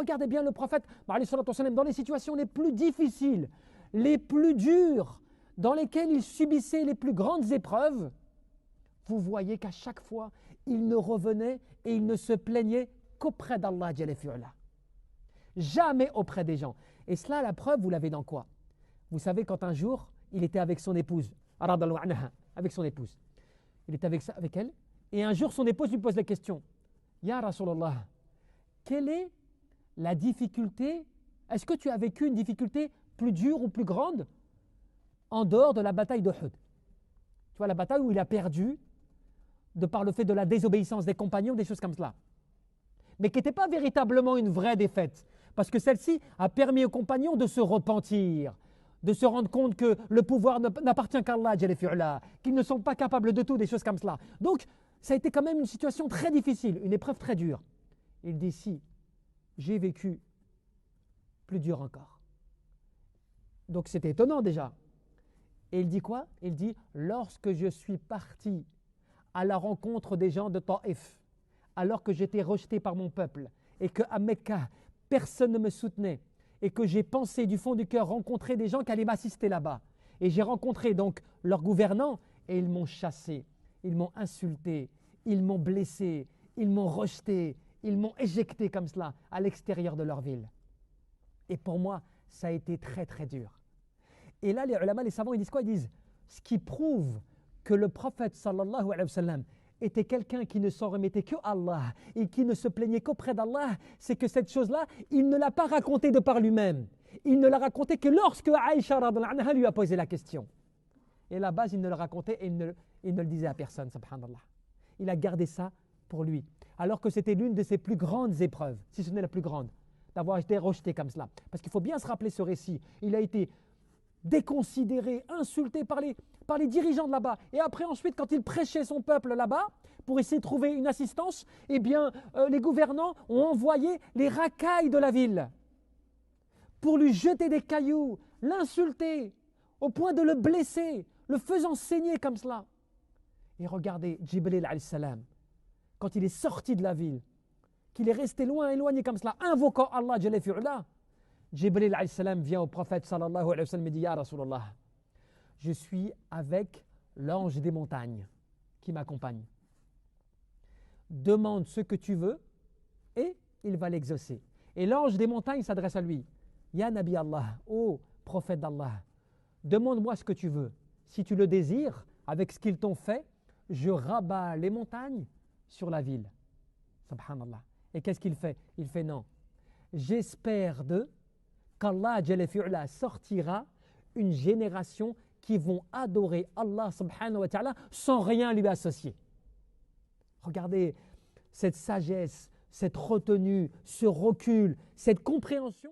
Regardez bien le prophète, dans les situations les plus difficiles, les plus dures, dans lesquelles il subissait les plus grandes épreuves, vous voyez qu'à chaque fois, il ne revenait et il ne se plaignait qu'auprès d'Allah Jalla fi'ala. Jamais auprès des gens. Et cela, la preuve, vous l'avez dans quoi? Vous savez, quand un jour, il était avec son épouse, avec son épouse. Il était avec elle, et un jour, son épouse lui pose la question, Ya Rasulallah, quelle est la difficulté? Est-ce que tu as vécu une difficulté plus dure ou plus grande en dehors de la bataille d'Uhud? Tu vois, la bataille où il a perdu de par le fait de la désobéissance des compagnons, des choses comme cela. Mais qui n'était pas véritablement une vraie défaite. Parce que celle-ci a permis aux compagnons de se repentir, de se rendre compte que le pouvoir n'appartient qu'à Allah, qu'ils ne sont pas capables de tout, des choses comme cela. Donc, ça a été quand même une situation très difficile, une épreuve très dure. Il dit, si, j'ai vécu plus dur encore. Donc, c'était étonnant déjà. Et il dit quoi? Il dit, lorsque je suis parti à la rencontre des gens de Taïf, alors que j'étais rejeté par mon peuple, et qu'à Mecca, personne ne me soutenait, et que j'ai pensé du fond du cœur rencontrer des gens qui allaient m'assister là-bas. Et j'ai rencontré donc leurs gouvernants, et ils m'ont chassé, ils m'ont insulté, ils m'ont blessé, ils m'ont rejeté, ils m'ont éjecté comme cela à l'extérieur de leur ville. Et pour moi, ça a été très très dur. Et là, les ulama, les savants, ils disent quoi? Ils disent, ce qui prouve que le prophète sallallahu alayhi wa sallam était quelqu'un qui ne s'en remettait que Allah et qui ne se plaignait qu'auprès d'Allah, c'est que cette chose-là, il ne l'a pas racontée de par lui-même. Il ne l'a racontée que lorsque Aïcha radhiyallahu anha lui a posé la question. Et à la base, il ne le racontait et il ne le disait à personne, subhanallah. Il a gardé ça pour lui. Alors que c'était l'une de ses plus grandes épreuves, si ce n'est la plus grande, d'avoir été rejeté comme cela. Parce qu'il faut bien se rappeler ce récit. Il a été déconsidéré, insulté par les dirigeants de là-bas. Et après, ensuite, quand il prêchait son peuple là-bas, pour essayer de trouver une assistance, eh bien, les gouvernants ont envoyé les racailles de la ville pour lui jeter des cailloux, l'insulter, au point de le blesser, le faisant saigner comme cela. Et regardez, Jibril alayhi salam, quand il est sorti de la ville, qu'il est resté loin, éloigné comme cela, invoquant Allah Jalla fi'ala, Jibril alayhi salam vient au prophète sallallahu alayhi wa sallam et dit, Ya Rasulallah, je suis avec l'ange des montagnes qui m'accompagne. Demande ce que tu veux et il va l'exaucer. Et l'ange des montagnes s'adresse à lui. Ya Nabi Allah, ô prophète d'Allah, demande-moi ce que tu veux. Si tu le désires, avec ce qu'ils t'ont fait, je rabats les montagnes sur la ville. Subhanallah. Et qu'est-ce qu'il fait? Il fait non. J'espère qu'Allah Jalla fi'ala sortira une génération qui vont adorer Allah subhanahu wa ta'ala sans rien lui associer. Regardez cette sagesse, cette retenue, ce recul, cette compréhension.